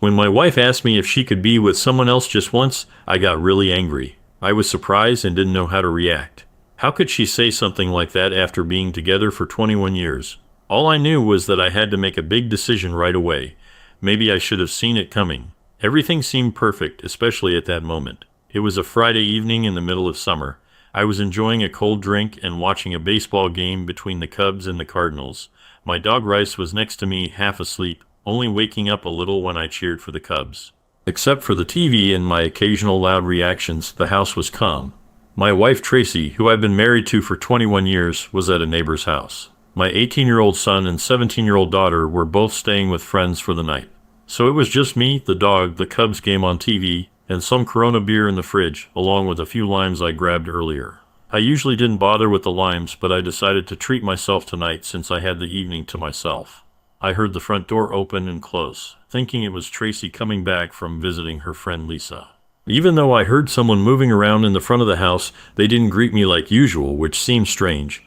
When my wife asked me if she could be with someone else just once, I got really angry. I was surprised and didn't know how to react. How could she say something like that after being together for 21 years? All I knew was that I had to make a big decision right away. Maybe I should have seen it coming. Everything seemed perfect, especially at that moment. It was a Friday evening in the middle of summer. I was enjoying a cold drink and watching a baseball game between the Cubs and the Cardinals. My dog Rice was next to me, half asleep, only waking up a little when I cheered for the Cubs. Except for the TV and my occasional loud reactions, the house was calm. My wife Tracy, who I've been married to for 21 years, was at a neighbor's house. My 18-year-old son and 17-year-old daughter were both staying with friends for the night. So it was just me, the dog, the Cubs game on TV, and some Corona beer in the fridge, along with a few limes I grabbed earlier. I usually didn't bother with the limes, but I decided to treat myself tonight since I had the evening to myself. I heard the front door open and close, thinking it was Tracy coming back from visiting her friend Lisa. Even though I heard someone moving around in the front of the house, they didn't greet me like usual, which seemed strange.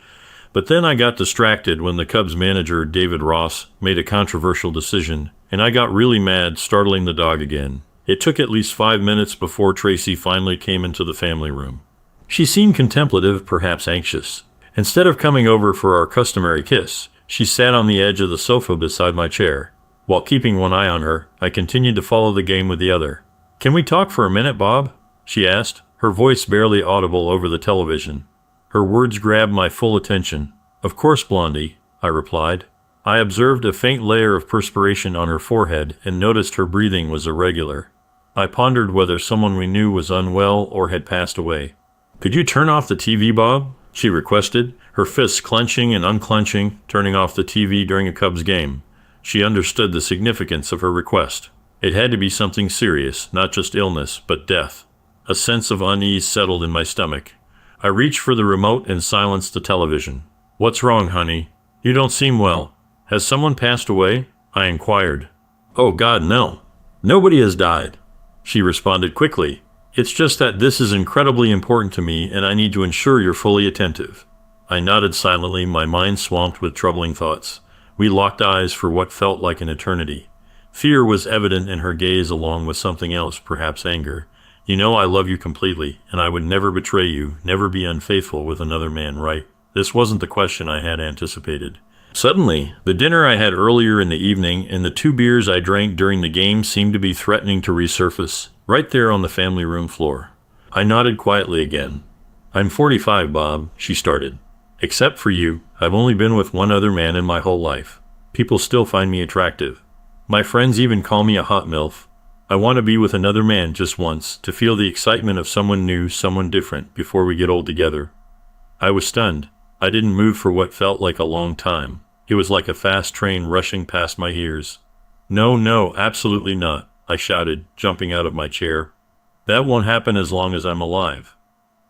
But then I got distracted when the Cubs manager, David Ross, made a controversial decision, and I got really mad, startling the dog again. It took at least 5 minutes before Tracy finally came into the family room. She seemed contemplative, perhaps anxious. Instead of coming over for our customary kiss, she sat on the edge of the sofa beside my chair. While keeping one eye on her, I continued to follow the game with the other. "Can we talk for a minute, Bob?" she asked, her voice barely audible over the television. Her words grabbed my full attention. "Of course, Blondie," I replied. I observed a faint layer of perspiration on her forehead and noticed her breathing was irregular. I pondered whether someone we knew was unwell or had passed away. "Could you turn off the TV, Bob?" she requested, her fists clenching and unclenching, turning off the TV during a Cubs game. She understood the significance of her request. It had to be something serious, not just illness, but death. A sense of unease settled in my stomach. I reached for the remote and silenced the television. "What's wrong, honey? You don't seem well. Has someone passed away?" I inquired. "Oh God, no. Nobody has died," she responded quickly. "It's just that this is incredibly important to me and I need to ensure you're fully attentive." I nodded silently, my mind swamped with troubling thoughts. We locked eyes for what felt like an eternity. Fear was evident in her gaze along with something else, perhaps anger. "You know I love you completely, and I would never betray you, never be unfaithful with another man, right?" This wasn't the question I had anticipated. Suddenly, the dinner I had earlier in the evening and the 2 beers I drank during the game seemed to be threatening to resurface, right there on the family room floor. I nodded quietly again. "I'm 45, Bob," she started. "Except for you, I've only been with one other man in my whole life. People still find me attractive. My friends even call me a hot MILF. I want to be with another man just once, to feel the excitement of someone new, someone different, before we get old together." I was stunned. I didn't move for what felt like a long time. It was like a fast train rushing past my ears. No, absolutely not," I shouted, jumping out of my chair. "That won't happen as long as I'm alive."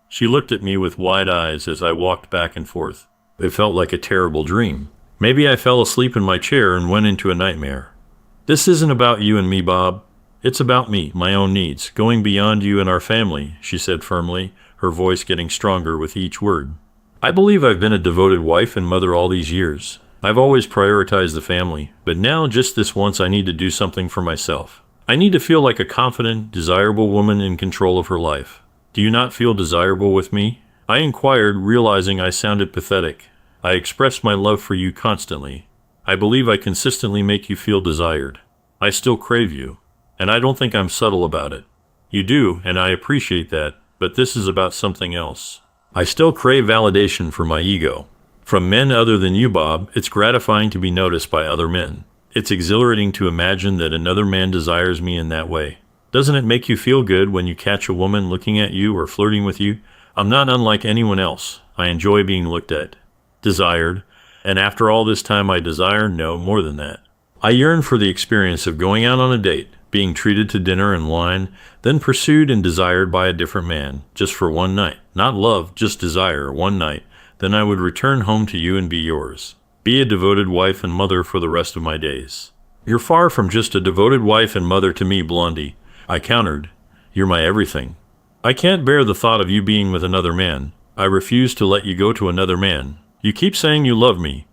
She looked at me with wide eyes as I walked back and forth. It felt like a terrible dream. Maybe I fell asleep in my chair and went into a nightmare. "This isn't about you and me, Bob. It's about me, my own needs, going beyond you and our family," she said firmly, her voice getting stronger with each word. "I believe I've been a devoted wife and mother all these years. I've always prioritized the family, but now just this once I need to do something for myself. I need to feel like a confident, desirable woman in control of her life. Do you not feel desirable with me?" I inquired, realizing I sounded pathetic. "I express my love for you constantly. I believe I consistently make you feel desired. I still crave you, and I don't think I'm subtle about it. You do, and I appreciate that, but this is about something else. I still crave validation for my ego. From men other than you, Bob, it's gratifying to be noticed by other men. It's exhilarating to imagine that another man desires me in that way. Doesn't it make you feel good when you catch a woman looking at you or flirting with you? I'm not unlike anyone else. I enjoy being looked at, desired, and after all this time I desire no more than that. I yearn for the experience of going out on a date, being treated to dinner and wine, then pursued and desired by a different man, just for one night. Not love, just desire, one night. Then I would return home to you and be yours. Be a devoted wife and mother for the rest of my days." "You're far from just a devoted wife and mother to me, Blondie," I countered. "You're my everything. I can't bear the thought of you being with another man. I refuse to let you go to another man. You keep saying you love me.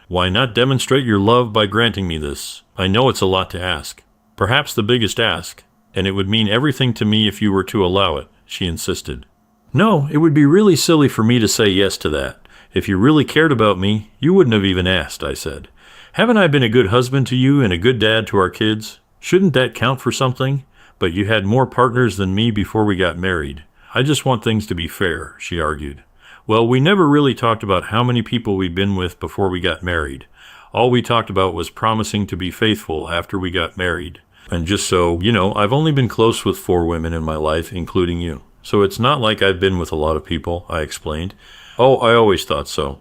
Why not demonstrate your love by granting me this? I know it's a lot to ask. Perhaps the biggest ask, and it would mean everything to me if you were to allow it, she insisted. No, it would be really silly for me to say yes to that. If you really cared about me, you wouldn't have even asked, I said. Haven't I been a good husband to you and a good dad to our kids? Shouldn't that count for something? But you had more partners than me before we got married. I just want things to be fair, she argued. Well, we never really talked about how many people we'd been with before we got married. All we talked about was promising to be faithful after we got married. And just so, I've only been close with 4 women in my life, including you. So it's not like I've been with a lot of people, I explained. Oh, I always thought so.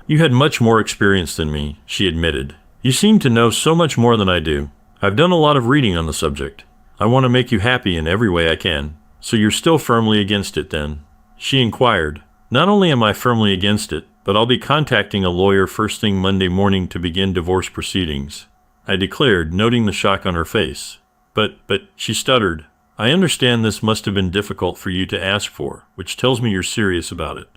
You had much more experience than me, she admitted. You seem to know so much more than I do. I've done a lot of reading on the subject. I want to make you happy in every way I can. So you're still firmly against it then? She inquired. Not only am I firmly against it, but I'll be contacting a lawyer first thing Monday morning to begin divorce proceedings, I declared, noting the shock on her face. But, she stuttered. I understand this must have been difficult for you to ask for, which tells me you're serious about it.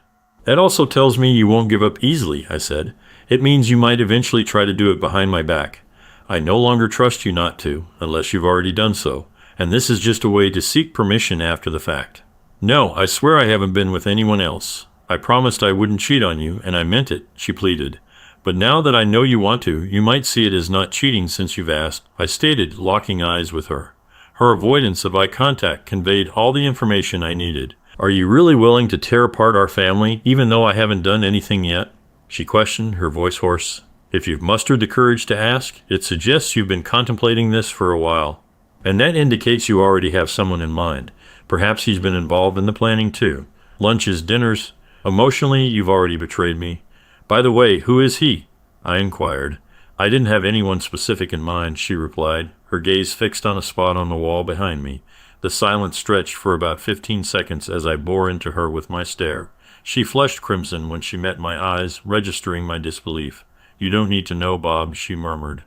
That also tells me you won't give up easily, I said. It means you might eventually try to do it behind my back. I no longer trust you not to, unless you've already done so, and this is just a way to seek permission after the fact. No, I swear I haven't been with anyone else. I promised I wouldn't cheat on you, and I meant it, she pleaded. But now that I know you want to, you might see it as not cheating since you've asked, I stated, locking eyes with her. Her avoidance of eye contact conveyed all the information I needed. Are you really willing to tear apart our family, even though I haven't done anything yet? She questioned, her voice hoarse. If you've mustered the courage to ask, it suggests you've been contemplating this for a while. And that indicates you already have someone in mind. Perhaps he's been involved in the planning too. Lunches, dinners. Emotionally, you've already betrayed me. By the way, who is he? I inquired. I didn't have anyone specific in mind, she replied, her gaze fixed on a spot on the wall behind me. The silence stretched for about 15 seconds as I bore into her with my stare. She flushed crimson when she met my eyes, registering my disbelief. You don't need to know, Bob, she murmured.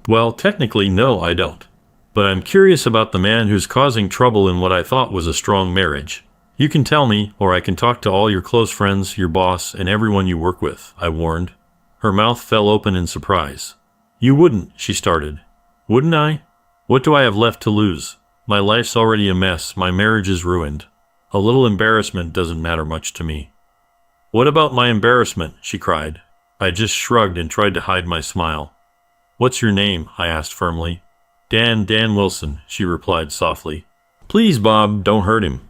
Well, technically, no, I don't. But I'm curious about the man who's causing trouble in what I thought was a strong marriage. You can tell me, or I can talk to all your close friends, your boss, and everyone you work with, I warned. Her mouth fell open in surprise. You wouldn't, she started. Wouldn't I? What do I have left to lose? My life's already a mess, my marriage is ruined. A little embarrassment doesn't matter much to me. What about my embarrassment? She cried. I just shrugged and tried to hide my smile. What's your name? I asked firmly. Dan Wilson, she replied softly. Please, Bob, don't hurt him.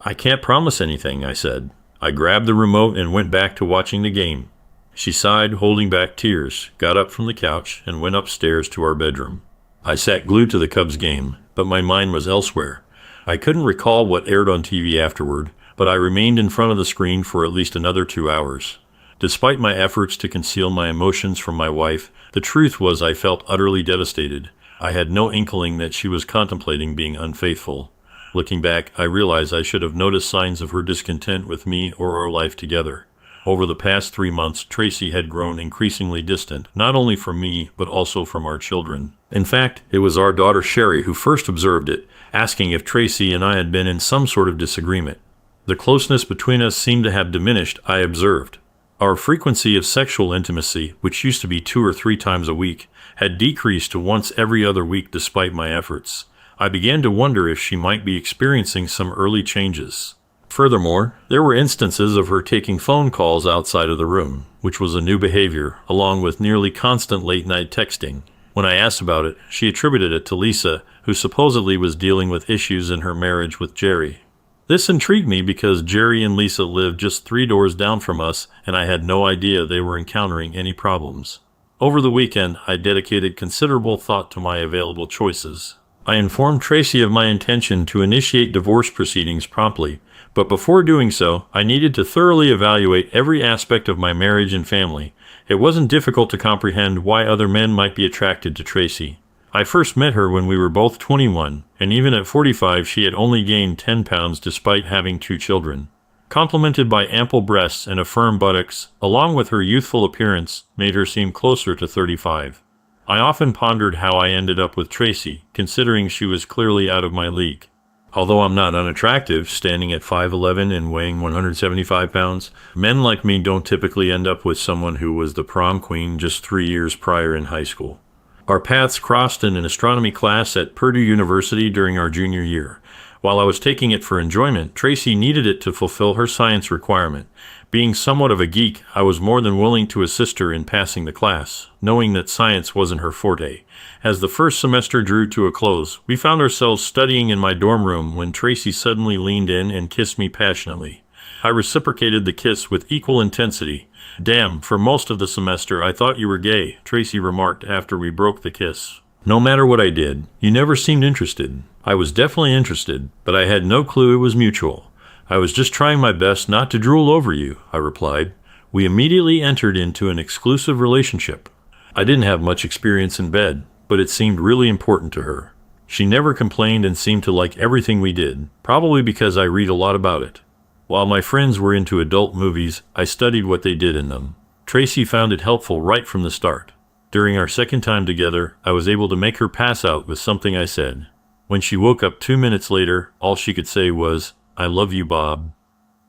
I can't promise anything, I said. I grabbed the remote and went back to watching the game. She sighed, holding back tears, got up from the couch, and went upstairs to our bedroom. I sat glued to the Cubs game, but my mind was elsewhere. I couldn't recall what aired on TV afterward, but I remained in front of the screen for at least another 2 hours. Despite my efforts to conceal my emotions from my wife, the truth was I felt utterly devastated. I had no inkling that she was contemplating being unfaithful. Looking back, I realized I should have noticed signs of her discontent with me or our life together. Over the past 3 months, Tracy had grown increasingly distant, not only from me, but also from our children. In fact, it was our daughter Sherry who first observed it, asking if Tracy and I had been in some sort of disagreement. The closeness between us seemed to have diminished, I observed. Our frequency of sexual intimacy, which used to be 2 or 3 times a week, had decreased to once every other week despite my efforts. I began to wonder if she might be experiencing some early changes. Furthermore, there were instances of her taking phone calls outside of the room, which was a new behavior, along with nearly constant late-night texting. When I asked about it, she attributed it to Lisa, who supposedly was dealing with issues in her marriage with Jerry. This intrigued me because Jerry and Lisa lived just 3 doors down from us, and I had no idea they were encountering any problems. Over the weekend, I dedicated considerable thought to my available choices. I informed Tracy of my intention to initiate divorce proceedings promptly, but before doing so, I needed to thoroughly evaluate every aspect of my marriage and family. It wasn't difficult to comprehend why other men might be attracted to Tracy. I first met her when we were both 21, and even at 45 she had only gained 10 pounds despite having 2 children. Complemented by ample breasts and a firm buttocks, along with her youthful appearance, made her seem closer to 35. I often pondered how I ended up with Tracy, considering she was clearly out of my league. Although I'm not unattractive, standing at 5'11" and weighing 175 pounds, men like me don't typically end up with someone who was the prom queen just 3 years prior in high school. Our paths crossed in an astronomy class at Purdue University during our junior year. While I was taking it for enjoyment, Tracy needed it to fulfill her science requirement. Being somewhat of a geek, I was more than willing to assist her in passing the class, knowing that science wasn't her forte. As the first semester drew to a close, we found ourselves studying in my dorm room when Tracy suddenly leaned in and kissed me passionately. I reciprocated the kiss with equal intensity. "Damn, for most of the semester I thought you were gay," Tracy remarked after we broke the kiss. "No matter what I did, you never seemed interested." I was definitely interested, but I had no clue it was mutual. "I was just trying my best not to drool over you," I replied. We immediately entered into an exclusive relationship. I didn't have much experience in bed, but it seemed really important to her. She never complained and seemed to like everything we did, probably because I read a lot about it. While my friends were into adult movies, I studied what they did in them. Tracy found it helpful right from the start. During our second time together, I was able to make her pass out with something I said. When she woke up 2 minutes later, all she could say was, "I love you, Bob."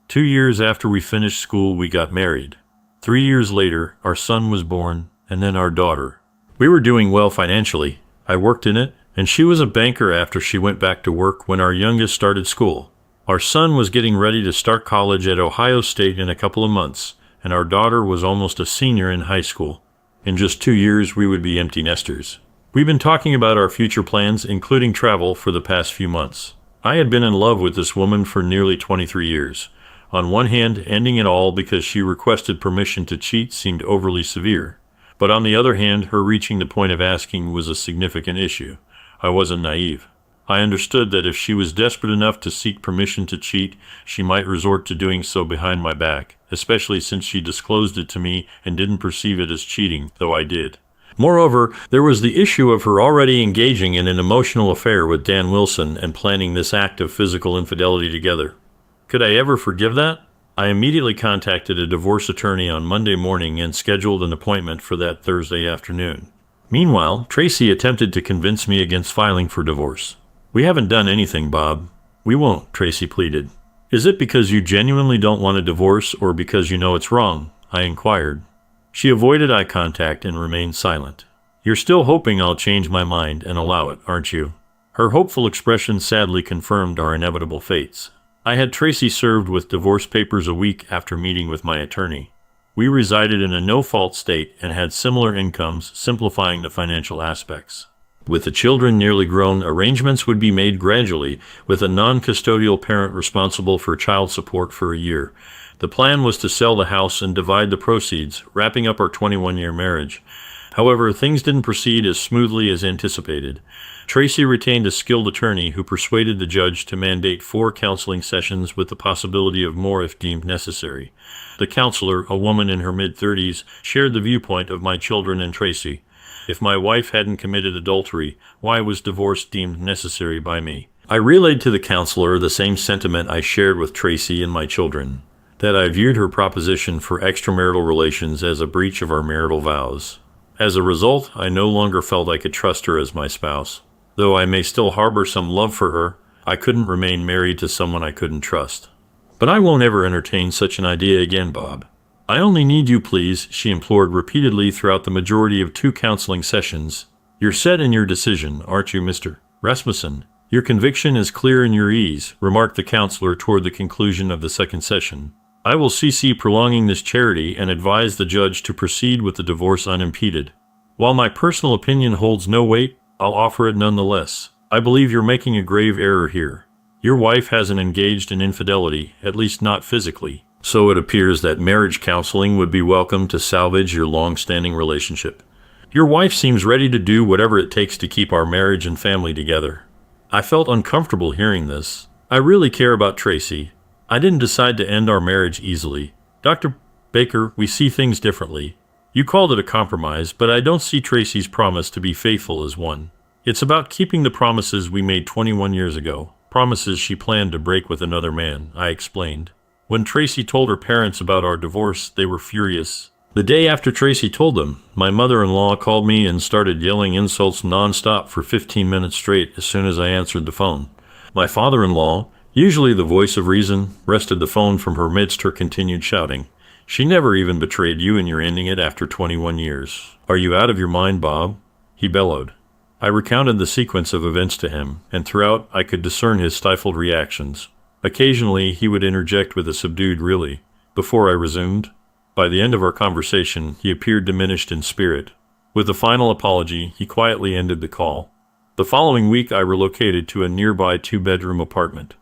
2 years after we finished school, we got married. 3 years later, our son was born, and then our daughter. We were doing well financially. I worked in it, and she was a banker after she went back to work when our youngest started school. Our son was getting ready to start college at Ohio State in a couple of months, and our daughter was almost a senior in high school. In just 2 years, we would be empty nesters. We've been talking about our future plans, including travel, for the past few months. I had been in love with this woman for nearly 23 years. On one hand, ending it all because she requested permission to cheat seemed overly severe. But on the other hand, her reaching the point of asking was a significant issue. I wasn't naive. I understood that if she was desperate enough to seek permission to cheat, she might resort to doing so behind my back, especially since she disclosed it to me and didn't perceive it as cheating, though I did. Moreover, there was the issue of her already engaging in an emotional affair with Dan Wilson and planning this act of physical infidelity together. Could I ever forgive that? I immediately contacted a divorce attorney on Monday morning and scheduled an appointment for that Thursday afternoon. Meanwhile, Tracy attempted to convince me against filing for divorce. "We haven't done anything, Bob." "We won't," Tracy pleaded. "Is it because you genuinely don't want a divorce or because you know it's wrong?" I inquired. She avoided eye contact and remained silent. "You're still hoping I'll change my mind and allow it, aren't you?" Her hopeful expression sadly confirmed our inevitable fates. I had Tracy served with divorce papers a week after meeting with my attorney. We resided in a no-fault state and had similar incomes, simplifying the financial aspects. With the children nearly grown, arrangements would be made gradually, with a non-custodial parent responsible for child support for a year. The plan was to sell the house and divide the proceeds, wrapping up our 21-year marriage. However, things didn't proceed as smoothly as anticipated. Tracy retained a skilled attorney who persuaded the judge to mandate 4 counseling sessions with the possibility of more if deemed necessary. The counselor, a woman in her mid-30s, shared the viewpoint of my children and Tracy. If my wife hadn't committed adultery, why was divorce deemed necessary by me? I relayed to the counselor the same sentiment I shared with Tracy and my children, that I viewed her proposition for extramarital relations as a breach of our marital vows. As a result, I no longer felt I could trust her as my spouse. Though I may still harbor some love for her, I couldn't remain married to someone I couldn't trust. "But I won't ever entertain such an idea again, Bob. I only need you, please," she implored repeatedly throughout the majority of 2 counseling sessions. "You're set in your decision, aren't you, Mr. Rasmussen? Your conviction is clear in your ease," remarked the counselor toward the conclusion of the second session. "I will cease prolonging this charity and advise the judge to proceed with the divorce unimpeded. While my personal opinion holds no weight, I'll offer it nonetheless. I believe you're making a grave error here. Your wife hasn't engaged in infidelity, at least not physically. So it appears that marriage counseling would be welcome to salvage your long-standing relationship. Your wife seems ready to do whatever it takes to keep our marriage and family together." I felt uncomfortable hearing this. I really care about Tracy. I didn't decide to end our marriage easily. "Dr. Baker, we see things differently. You called it a compromise, but I don't see Tracy's promise to be faithful as one. It's about keeping the promises we made 21 years ago, promises she planned to break with another man," I explained. When Tracy told her parents about our divorce, they were furious. The day after Tracy told them, my mother-in-law called me and started yelling insults nonstop for 15 minutes straight as soon as I answered the phone. My father-in-law, usually the voice of reason, wrested the phone from her midst her continued shouting. "She never even betrayed you and you're ending it after 21 years. Are you out of your mind, Bob? he bellowed. I recounted the sequence of events to him, and throughout I could discern his stifled reactions. Occasionally he would interject with a subdued "really?" before I resumed. By the end of our conversation, he appeared diminished in spirit. With a final apology, he quietly ended the call. The following week I relocated to a nearby two-bedroom apartment.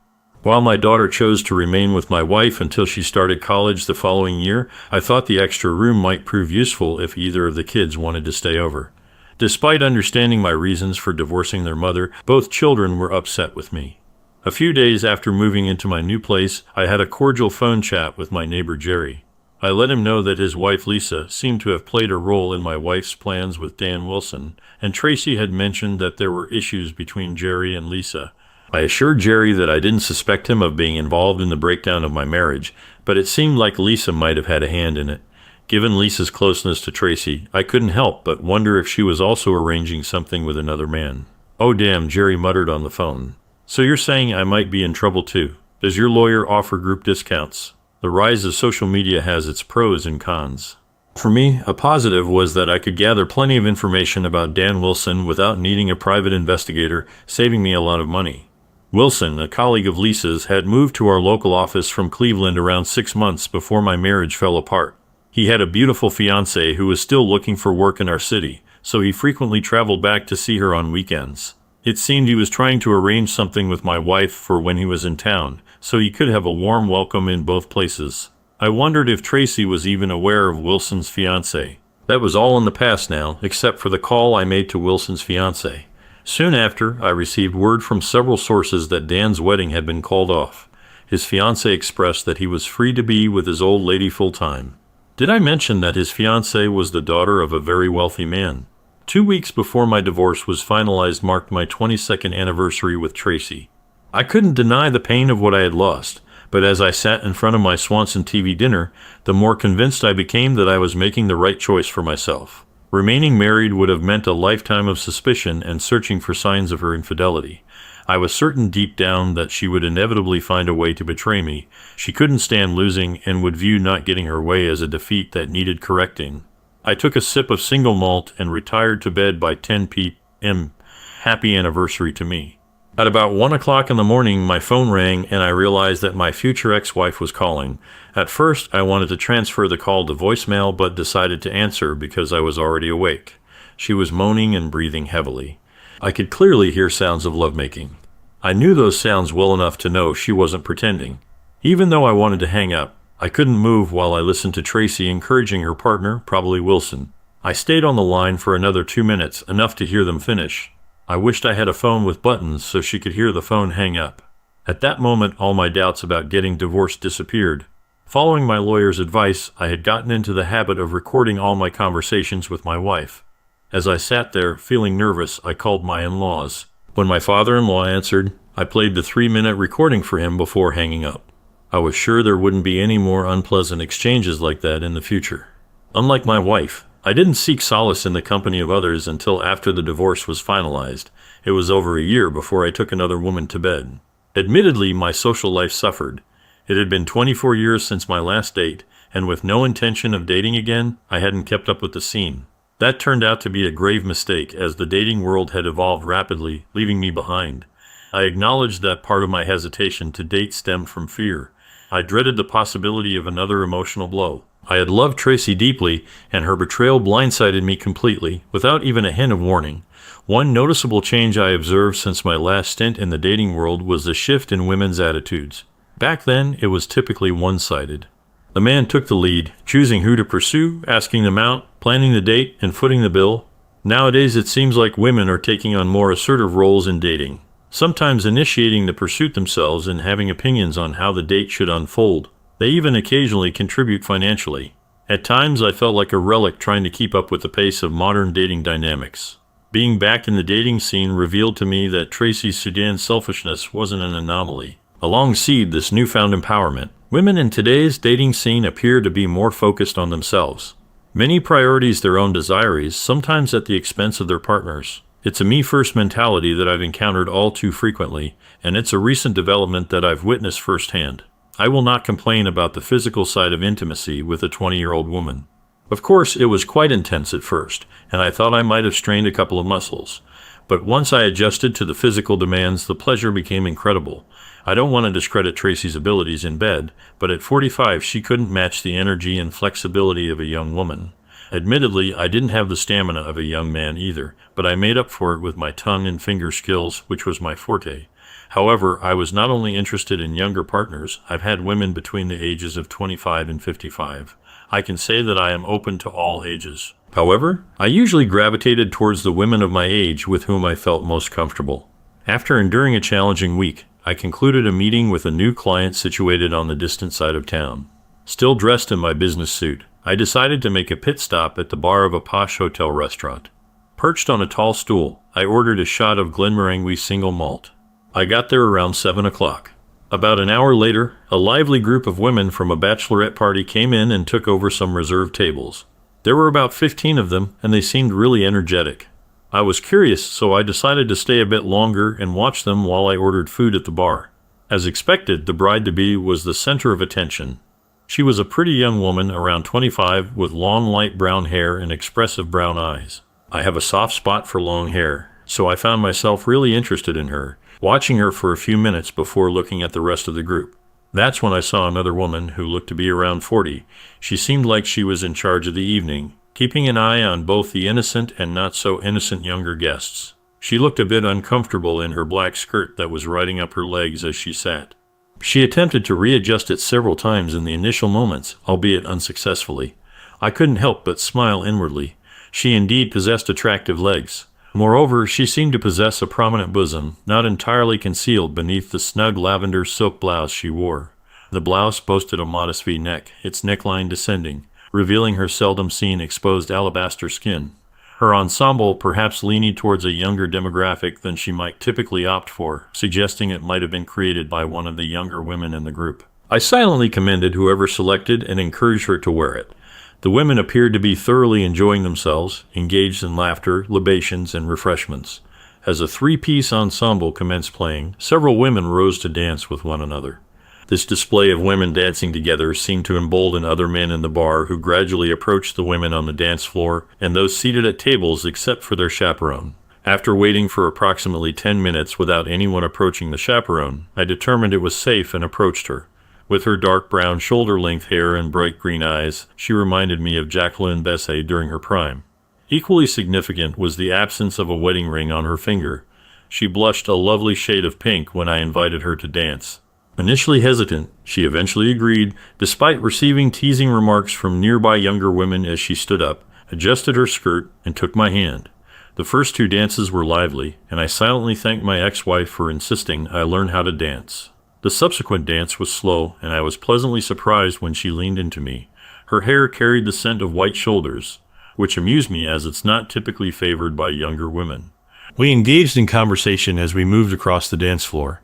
While my daughter chose to remain with my wife until she started college the following year, I thought the extra room might prove useful if either of the kids wanted to stay over. Despite understanding my reasons for divorcing their mother, both children were upset with me. A few days after moving into my new place, I had a cordial phone chat with my neighbor Jerry. I let him know that his wife Lisa seemed to have played a role in my wife's plans with Dan Wilson, and Tracy had mentioned that there were issues between Jerry and Lisa. I assured Jerry that I didn't suspect him of being involved in the breakdown of my marriage, but it seemed like Lisa might have had a hand in it. Given Lisa's closeness to Tracy, I couldn't help but wonder if she was also arranging something with another man. "Oh damn," Jerry muttered on the phone. "So you're saying I might be in trouble too? Does your lawyer offer group discounts?" The rise of social media has its pros and cons. For me, a positive was that I could gather plenty of information about Dan Wilson without needing a private investigator, saving me a lot of money. Wilson, a colleague of Lisa's, had moved to our local office from Cleveland around 6 months before my marriage fell apart. He had a beautiful fiancée who was still looking for work in our city, so he frequently traveled back to see her on weekends. It seemed he was trying to arrange something with my wife for when he was in town, so he could have a warm welcome in both places. I wondered if Tracy was even aware of Wilson's fiancée. That was all in the past now, except for the call I made to Wilson's fiancée. Soon after, I received word from several sources that Dan's wedding had been called off. His fiancée expressed that he was free to be with his old lady full-time. Did I mention that his fiancée was the daughter of a very wealthy man? 2 weeks before my divorce was finalized marked my 22nd anniversary with Tracy. I couldn't deny the pain of what I had lost, but as I sat in front of my Swanson TV dinner, the more convinced I became that I was making the right choice for myself. Remaining married would have meant a lifetime of suspicion and searching for signs of her infidelity. I was certain deep down that she would inevitably find a way to betray me. She couldn't stand losing and would view not getting her way as a defeat that needed correcting. I took a sip of single malt and retired to bed by 10 p.m. Happy anniversary to me. At about 1 o'clock in the morning, my phone rang and I realized that my future ex-wife was calling. At first, I wanted to transfer the call to voicemail but decided to answer because I was already awake. She was moaning and breathing heavily. I could clearly hear sounds of lovemaking. I knew those sounds well enough to know she wasn't pretending. Even though I wanted to hang up, I couldn't move while I listened to Tracy encouraging her partner, probably Wilson. I stayed on the line for another 2 minutes, enough to hear them finish. I wished I had a phone with buttons so she could hear the phone hang up. At that moment, all my doubts about getting divorced disappeared. Following my lawyer's advice, I had gotten into the habit of recording all my conversations with my wife. As I sat there, feeling nervous, I called my in-laws. When my father-in-law answered, I played the 3-minute recording for him before hanging up. I was sure there wouldn't be any more unpleasant exchanges like that in the future. Unlike my wife, I didn't seek solace in the company of others until after the divorce was finalized. It was over a year before I took another woman to bed. Admittedly, my social life suffered. It had been 24 years since my last date, and with no intention of dating again, I hadn't kept up with the scene. That turned out to be a grave mistake, as the dating world had evolved rapidly, leaving me behind. I acknowledged that part of my hesitation to date stemmed from fear. I dreaded the possibility of another emotional blow. I had loved Tracy deeply, and her betrayal blindsided me completely, without even a hint of warning. One noticeable change I observed since my last stint in the dating world was the shift in women's attitudes. Back then, it was typically one-sided. The man took the lead, choosing who to pursue, asking them out, planning the date, and footing the bill. Nowadays, it seems like women are taking on more assertive roles in dating, sometimes initiating the pursuit themselves and having opinions on how the date should unfold. They even occasionally contribute financially. At times, I felt like a relic trying to keep up with the pace of modern dating dynamics. Being back in the dating scene revealed to me that Tracy's Sudan selfishness wasn't an anomaly. Alongside this newfound empowerment, women in today's dating scene appear to be more focused on themselves. Many prioritize their own desires, sometimes at the expense of their partners. It's a me-first mentality that I've encountered all too frequently, and it's a recent development that I've witnessed firsthand. I will not complain about the physical side of intimacy with a 20-year-old woman. Of course, it was quite intense at first, and I thought I might have strained a couple of muscles. But once I adjusted to the physical demands, the pleasure became incredible. I don't want to discredit Tracy's abilities in bed, but at 45 she couldn't match the energy and flexibility of a young woman. Admittedly, I didn't have the stamina of a young man either, but I made up for it with my tongue and finger skills, which was my forte. However, I was not only interested in younger partners, I've had women between the ages of 25 and 55. I can say that I am open to all ages. However, I usually gravitated towards the women of my age with whom I felt most comfortable. After enduring a challenging week, I concluded a meeting with a new client situated on the distant side of town. Still dressed in my business suit, I decided to make a pit stop at the bar of a posh hotel restaurant. Perched on a tall stool, I ordered a shot of Glenmorangie single malt. I got there around 7 o'clock. About an hour later, a lively group of women from a bachelorette party came in and took over some reserved tables. There were about 15 of them, and they seemed really energetic. I was curious, so I decided to stay a bit longer and watch them while I ordered food at the bar. As expected, the bride-to-be was the center of attention. She was a pretty young woman, around 25, with long light brown hair and expressive brown eyes. I have a soft spot for long hair, so I found myself really interested in her, watching her for a few minutes before looking at the rest of the group. That's when I saw another woman who looked to be around 40. She seemed like she was in charge of the evening, keeping an eye on both the innocent and not so innocent younger guests. She looked a bit uncomfortable in her black skirt that was riding up her legs as she sat. She attempted to readjust it several times in the initial moments, albeit unsuccessfully. I couldn't help but smile inwardly. She indeed possessed attractive legs. Moreover, she seemed to possess a prominent bosom, not entirely concealed beneath the snug lavender silk blouse she wore. The blouse boasted a modest V-neck, its neckline descending, revealing her seldom-seen exposed alabaster skin. Her ensemble perhaps leaning towards a younger demographic than she might typically opt for, suggesting it might have been created by one of the younger women in the group. I silently commended whoever selected and encouraged her to wear it. The women appeared to be thoroughly enjoying themselves, engaged in laughter, libations, and refreshments. As a three-piece ensemble commenced playing, several women rose to dance with one another. This display of women dancing together seemed to embolden other men in the bar, who gradually approached the women on the dance floor and those seated at tables except for their chaperone. After waiting for approximately 10 minutes without anyone approaching the chaperone, I determined it was safe and approached her. With her dark brown shoulder-length hair and bright green eyes, she reminded me of Jacqueline Bisset during her prime. Equally significant was the absence of a wedding ring on her finger. She blushed a lovely shade of pink when I invited her to dance. Initially hesitant, she eventually agreed, despite receiving teasing remarks from nearby younger women as she stood up, adjusted her skirt, and took my hand. The first two dances were lively, and I silently thanked my ex-wife for insisting I learn how to dance. The subsequent dance was slow, and I was pleasantly surprised when she leaned into me. Her hair carried the scent of white shoulders, which amused me as it's not typically favored by younger women. We engaged in conversation as we moved across the dance floor.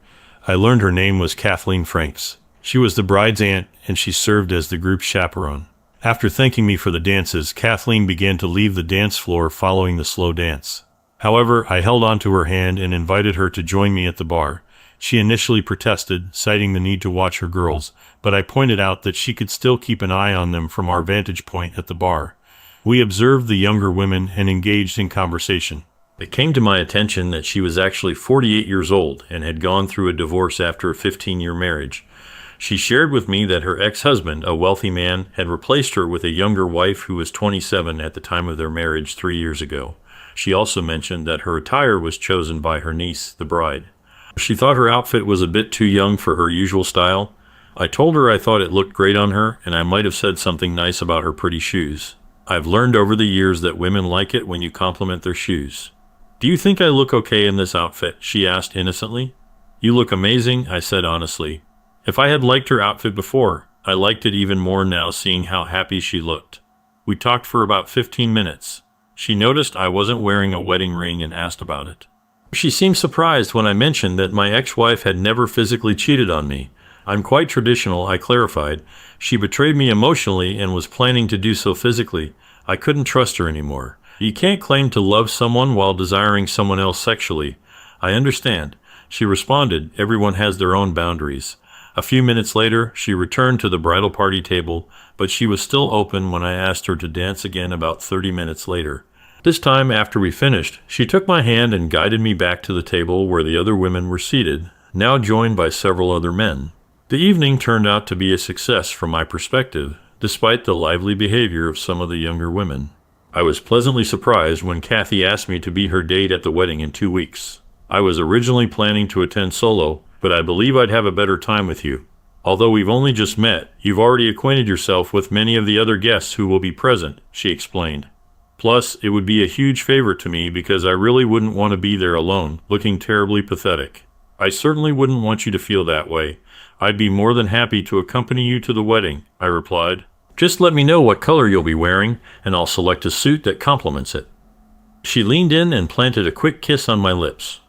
I learned her name was Kathleen Franks. She was the bride's aunt, and she served as the group's chaperone. After thanking me for the dances, Kathleen began to leave the dance floor following the slow dance. However, I held onto her hand and invited her to join me at the bar. She initially protested, citing the need to watch her girls, but I pointed out that she could still keep an eye on them from our vantage point at the bar. We observed the younger women and engaged in conversation. It came to my attention that she was actually 48 years old and had gone through a divorce after a 15-year marriage. She shared with me that her ex-husband, a wealthy man, had replaced her with a younger wife who was 27 at the time of their marriage 3 years ago. She also mentioned that her attire was chosen by her niece, the bride. She thought her outfit was a bit too young for her usual style. I told her I thought it looked great on her, and I might have said something nice about her pretty shoes. I've learned over the years that women like it when you compliment their shoes. "Do you think I look okay in this outfit?" she asked innocently. "You look amazing," I said honestly. If I had liked her outfit before, I liked it even more now, seeing how happy she looked. We talked for about 15 minutes. She noticed I wasn't wearing a wedding ring and asked about it. She seemed surprised when I mentioned that my ex-wife had never physically cheated on me. "I'm quite traditional," I clarified. "She betrayed me emotionally and was planning to do so physically. I couldn't trust her anymore." "You can't claim to love someone while desiring someone else sexually." "I understand," she responded. "Everyone has their own boundaries." A few minutes later, she returned to the bridal party table, but she was still open when I asked her to dance again about 30 minutes later. This time, after we finished, she took my hand and guided me back to the table where the other women were seated, now joined by several other men. The evening turned out to be a success from my perspective, despite the lively behavior of some of the younger women. I was pleasantly surprised when Kathy asked me to be her date at the wedding in 2 weeks. I was originally planning to attend solo, but I believe I'd have a better time with you. Although we've only just met, you've already acquainted yourself with many of the other guests who will be present, she explained. Plus, it would be a huge favor to me because I really wouldn't want to be there alone, looking terribly pathetic. I certainly wouldn't want you to feel that way. I'd be more than happy to accompany you to the wedding, I replied. Just let me know what color you'll be wearing, and I'll select a suit that complements it. She leaned in and planted a quick kiss on my lips.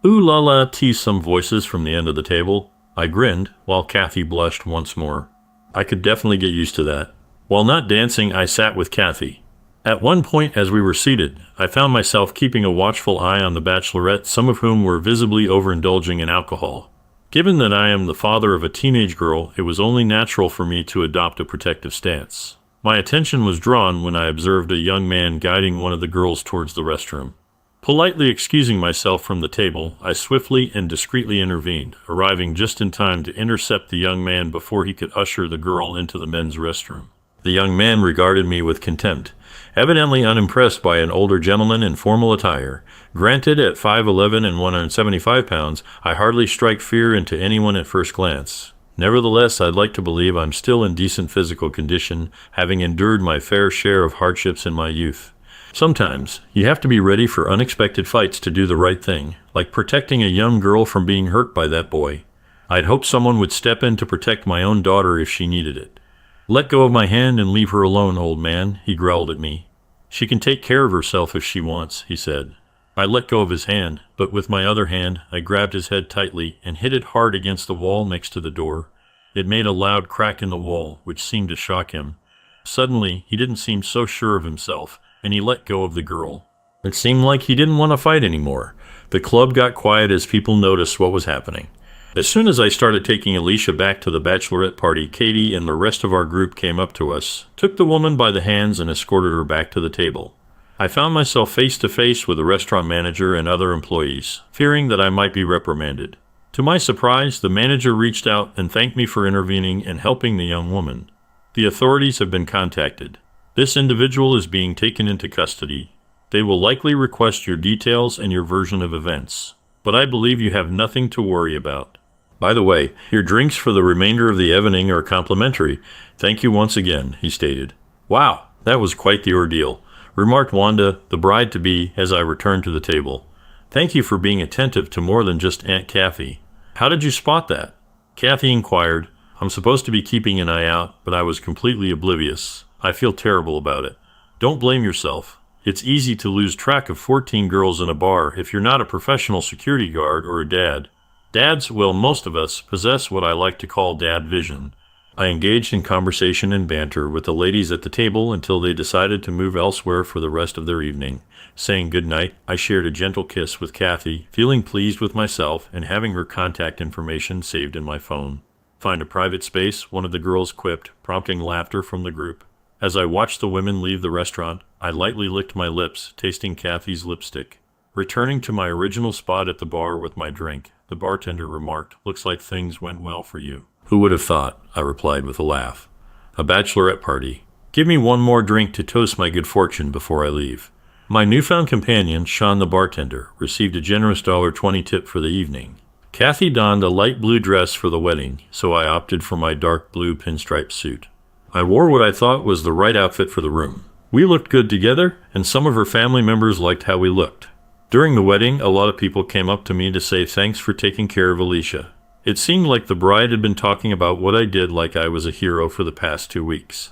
Ooh la la, teased some voices from the end of the table. I grinned, while Kathy blushed once more. I could definitely get used to that. While not dancing, I sat with Kathy. At one point as we were seated, I found myself keeping a watchful eye on the bachelorettes, some of whom were visibly overindulging in alcohol. Given that I am the father of a teenage girl, it was only natural for me to adopt a protective stance. My attention was drawn when I observed a young man guiding one of the girls towards the restroom. Politely excusing myself from the table, I swiftly and discreetly intervened, arriving just in time to intercept the young man before he could usher the girl into the men's restroom. The young man regarded me with contempt, evidently unimpressed by an older gentleman in formal attire. Granted, at 5'11" and 175 pounds, I hardly strike fear into anyone at first glance. Nevertheless, I'd like to believe I'm still in decent physical condition, having endured my fair share of hardships in my youth. Sometimes, you have to be ready for unexpected fights to do the right thing, like protecting a young girl from being hurt by that boy. I'd hoped someone would step in to protect my own daughter if she needed it. Let go of my hand and leave her alone, old man, he growled at me. She can take care of herself if she wants, he said. I let go of his hand, but with my other hand, I grabbed his head tightly and hit it hard against the wall next to the door. It made a loud crack in the wall, which seemed to shock him. Suddenly, he didn't seem so sure of himself, and he let go of the girl. It seemed like he didn't want to fight anymore. The club got quiet as people noticed what was happening. As soon as I started taking Alicia back to the bachelorette party, Katie and the rest of our group came up to us, took the woman by the hands and escorted her back to the table. I found myself face to face with the restaurant manager and other employees, fearing that I might be reprimanded. To my surprise, the manager reached out and thanked me for intervening and helping the young woman. The authorities have been contacted. This individual is being taken into custody. They will likely request your details and your version of events, but I believe you have nothing to worry about. By the way, your drinks for the remainder of the evening are complimentary. Thank you once again, he stated. Wow, that was quite the ordeal, remarked Wanda, the bride-to-be, as I returned to the table. Thank you for being attentive to more than just Aunt Kathy. How did you spot that? Kathy inquired. I'm supposed to be keeping an eye out, but I was completely oblivious. I feel terrible about it. Don't blame yourself. It's easy to lose track of 14 girls in a bar if you're not a professional security guard or a dad. Dads, well, most of us, possess what I like to call dad vision. I engaged in conversation and banter with the ladies at the table until they decided to move elsewhere for the rest of their evening. Saying goodnight, I shared a gentle kiss with Kathy, feeling pleased with myself and having her contact information saved in my phone. Find a private space, one of the girls quipped, prompting laughter from the group. As I watched the women leave the restaurant, I lightly licked my lips, tasting Kathy's lipstick. Returning to my original spot at the bar with my drink, the bartender remarked, "Looks like things went well for you." "Who would have thought?" I replied with a laugh. "A bachelorette party. Give me one more drink to toast my good fortune before I leave." My newfound companion, Sean the bartender, received a generous $1.20 tip for the evening. Kathy donned a light blue dress for the wedding, so I opted for my dark blue pinstripe suit. I wore what I thought was the right outfit for the room. We looked good together, and some of her family members liked how we looked. During the wedding, a lot of people came up to me to say thanks for taking care of Alicia. It seemed like the bride had been talking about what I did like I was a hero for the past 2 weeks.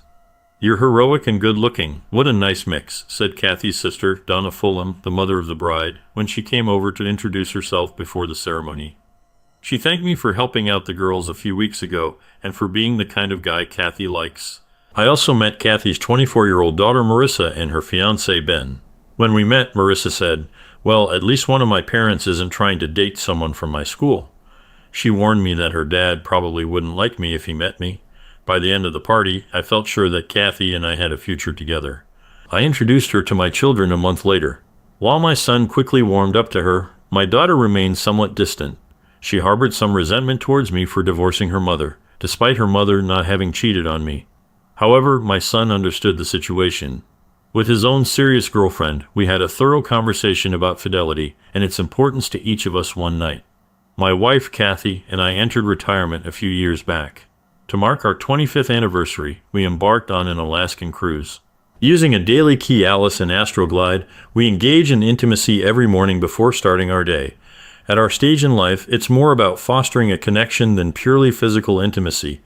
"You're heroic and good-looking. What a nice mix," said Kathy's sister, Donna Fulham, the mother of the bride, when she came over to introduce herself before the ceremony. She thanked me for helping out the girls a few weeks ago and for being the kind of guy Kathy likes. I also met Kathy's 24-year-old daughter Marissa and her fiancé Ben. When we met, Marissa said, "Well, at least one of my parents isn't trying to date someone from my school." She warned me that her dad probably wouldn't like me if he met me. By the end of the party, I felt sure that Kathy and I had a future together. I introduced her to my children a month later. While my son quickly warmed up to her, my daughter remained somewhat distant. She harbored some resentment towards me for divorcing her mother, despite her mother not having cheated on me. However, my son understood the situation. With his own serious girlfriend, we had a thorough conversation about fidelity and its importance to each of us one night. My wife, Kathy, and I entered retirement a few years back. To mark our 25th anniversary, we embarked on an Alaskan cruise. Using a daily Key Alice and Astroglide, we engage in intimacy every morning before starting our day. At our stage in life, it's more about fostering a connection than purely physical intimacy.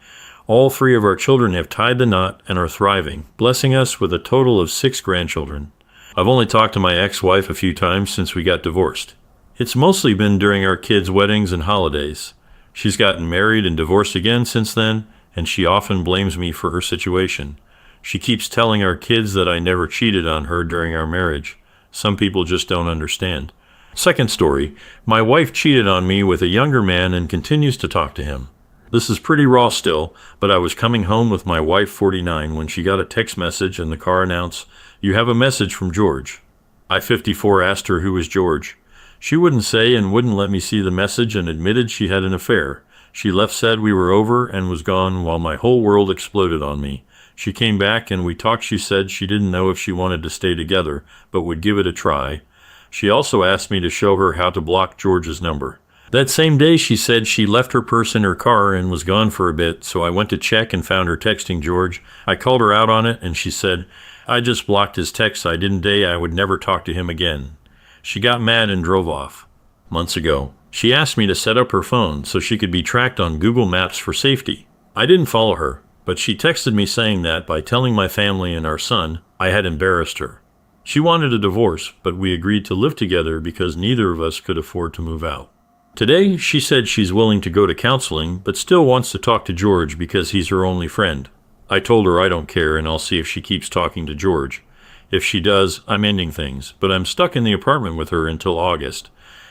All three of our children have tied the knot and are thriving, blessing us with a total of 6 grandchildren. I've only talked to my ex-wife a few times since we got divorced. It's mostly been during our kids' weddings and holidays. She's gotten married and divorced again since then, and she often blames me for her situation. She keeps telling our kids that I never cheated on her during our marriage. Some people just don't understand. Second story, my wife cheated on me with a younger man and continues to talk to him. This is pretty raw still, but I was coming home with my wife, 49, when she got a text message and the car announced, "You have a message from George." I, 54, asked her who was George. She wouldn't say and wouldn't let me see the message and admitted she had an affair. She left, said we were over, and was gone while my whole world exploded on me. She came back and we talked. She said she didn't know if she wanted to stay together, but would give it a try. She also asked me to show her how to block George's number. That same day, she said she left her purse in her car and was gone for a bit, so I went to check and found her texting George. I called her out on it, and she said, "I just blocked his texts. I didn't say I would never talk to him again." She got mad and drove off. Months ago, she asked me to set up her phone so she could be tracked on Google Maps for safety. I didn't follow her, but she texted me saying that by telling my family and our son, I had embarrassed her. She wanted a divorce, but we agreed to live together because neither of us could afford to move out. Today, she said she's willing to go to counseling, but still wants to talk to George because he's her only friend. I told her I don't care and I'll see if she keeps talking to George. If she does, I'm ending things, but I'm stuck in the apartment with her until August.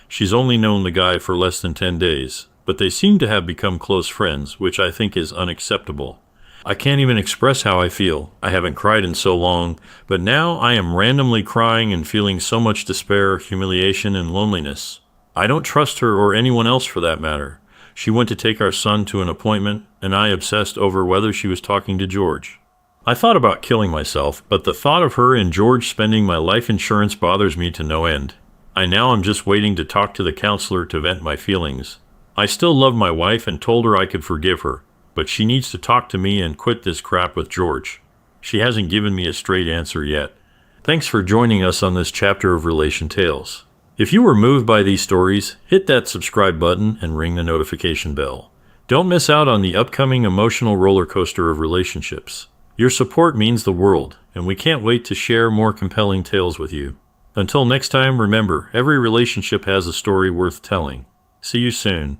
She's only known the guy for less than 10 days, but they seem to have become close friends, which I think is unacceptable. I can't even express how I feel. I haven't cried in so long, but now I am randomly crying and feeling so much despair, humiliation, and loneliness. I don't trust her or anyone else for that matter. She went to take our son to an appointment, and I obsessed over whether she was talking to George. I thought about killing myself, but the thought of her and George spending my life insurance bothers me to no end. I now am just waiting to talk to the counselor to vent my feelings. I still love my wife and told her I could forgive her, but she needs to talk to me and quit this crap with George. She hasn't given me a straight answer yet. Thanks for joining us on this chapter of Relation Tales. If you were moved by these stories, hit that subscribe button and ring the notification bell. Don't miss out on the upcoming emotional roller coaster of relationships. Your support means the world, and we can't wait to share more compelling tales with you. Until next time, remember, every relationship has a story worth telling. See you soon.